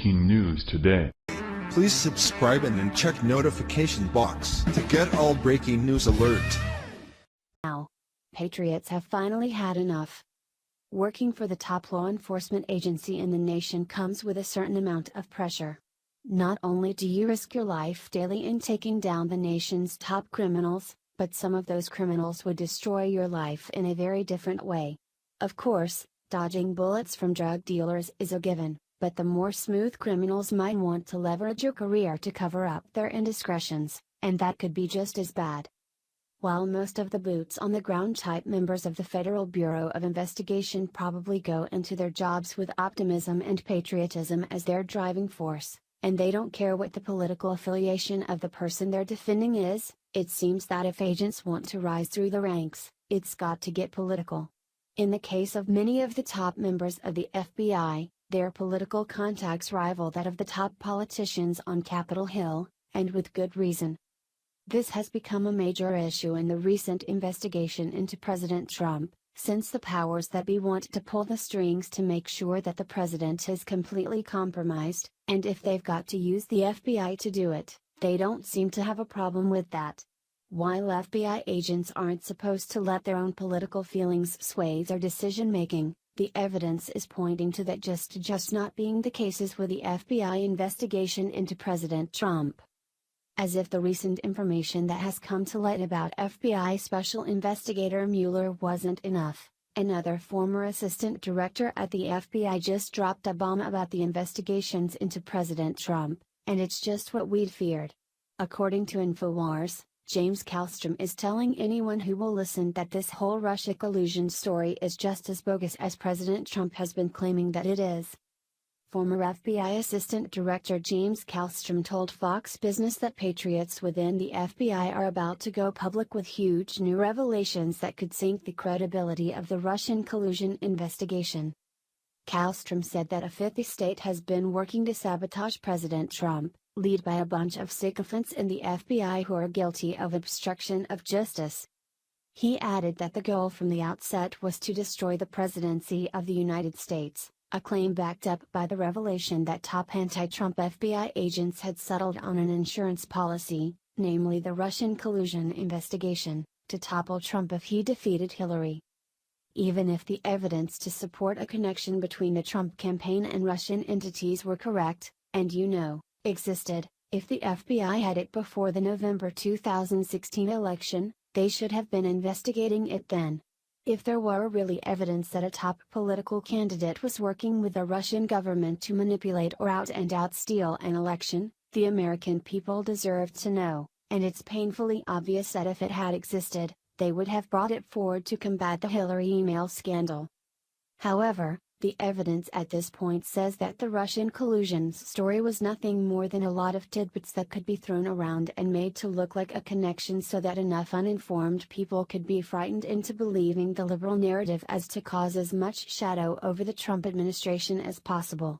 breaking news today. Please subscribe and then check notification box to get all breaking news alert. Now, Patriots have finally had enough. Working for the top law enforcement agency in the nation comes with a certain amount of pressure. Not only do you risk your life daily in taking down the nation's top criminals, but some of those criminals would destroy your life in a very different way. Of course, dodging bullets from drug dealers is a given, but the more smooth criminals might want to leverage your career to cover up their indiscretions, and that could be just as bad. While most of the boots-on-the-ground type members of the Federal Bureau of Investigation probably go into their jobs with optimism and patriotism as their driving force, and they don't care what the political affiliation of the person they're defending is, it seems that if agents want to rise through the ranks, it's got to get political. In the case of many of the top members of the FBI, their political contacts rival that of the top politicians on Capitol Hill, and with good reason. This has become a major issue in the recent investigation into President Trump, since the powers that be want to pull the strings to make sure that the president is completely compromised, and if they've got to use the FBI to do it, they don't seem to have a problem with that. While FBI agents aren't supposed to let their own political feelings sway their decision-making, the evidence is pointing to that just not being the cases with the FBI investigation into President Trump. As if the recent information that has come to light about FBI Special Investigator Mueller wasn't enough, another former assistant director at the FBI just dropped a bomb about the investigations into President Trump, and it's just what we'd feared. According to InfoWars, James Kallstrom is telling anyone who will listen that this whole Russia collusion story is just as bogus as President Trump has been claiming that it is. Former FBI Assistant Director James Kallstrom told Fox Business that patriots within the FBI are about to go public with huge new revelations that could sink the credibility of the Russian collusion investigation. Kallstrom said that a fifth estate has been working to sabotage President Trump, led by a bunch of sycophants in the FBI who are guilty of obstruction of justice. He added that the goal from the outset was to destroy the presidency of the United States, a claim backed up by the revelation that top anti-Trump FBI agents had settled on an insurance policy, namely the Russian collusion investigation, to topple Trump if he defeated Hillary. Even if the evidence to support a connection between the Trump campaign and Russian entities were correct, and existed, if the FBI had it before the November 2016 election, they should have been investigating it then. If there were really evidence that a top political candidate was working with the Russian government to manipulate or out steal an election, the American people deserved to know, and it's painfully obvious that if it had existed, they would have brought it forward to combat the Hillary email scandal. However, the evidence at this point says that the Russian collusion story was nothing more than a lot of tidbits that could be thrown around and made to look like a connection so that enough uninformed people could be frightened into believing the liberal narrative as to cause as much shadow over the Trump administration as possible.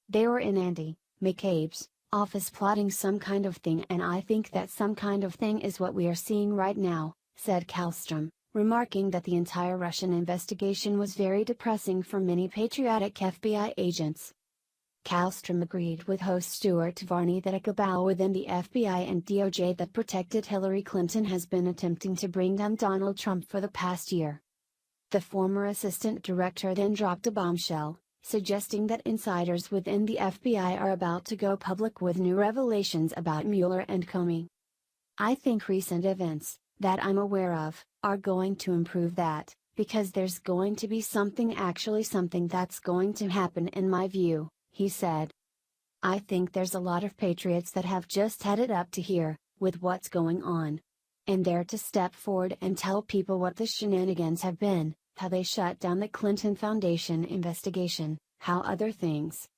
They were in Andy McCabe's office plotting some kind of thing, and I think that some kind of thing is what we are seeing right now, said Kallstrom, remarking that the entire Russian investigation was very depressing for many patriotic FBI agents. Kallstrom agreed with host Stuart Varney that a cabal within the FBI and DOJ that protected Hillary Clinton has been attempting to bring down Donald Trump for the past year. The former assistant director then dropped a bombshell, suggesting that insiders within the FBI are about to go public with new revelations about Mueller and Comey. I think recent events, that I'm aware of, are going to improve that, because there's going to be something that's going to happen in my view, he said. I think there's a lot of patriots that have just had it up to here, with what's going on. And they're to step forward and tell people what the shenanigans have been, how they shut down the Clinton Foundation investigation, how other things,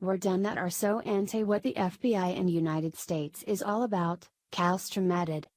were done that are so anti what the FBI and United States is all about, Kallstrom added.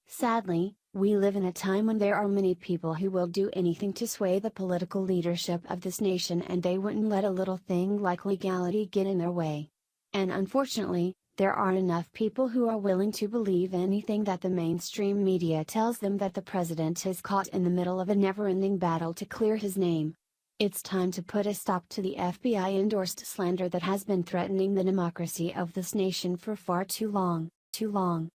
Sadly, we live in a time when there are many people who will do anything to sway the political leadership of this nation, and they wouldn't let a little thing like legality get in their way. And unfortunately, there aren't enough people who are willing to believe anything that the mainstream media tells them that the president is caught in the middle of a never-ending battle to clear his name. It's time to put a stop to the FBI-endorsed slander that has been threatening the democracy of this nation for far too long, too long.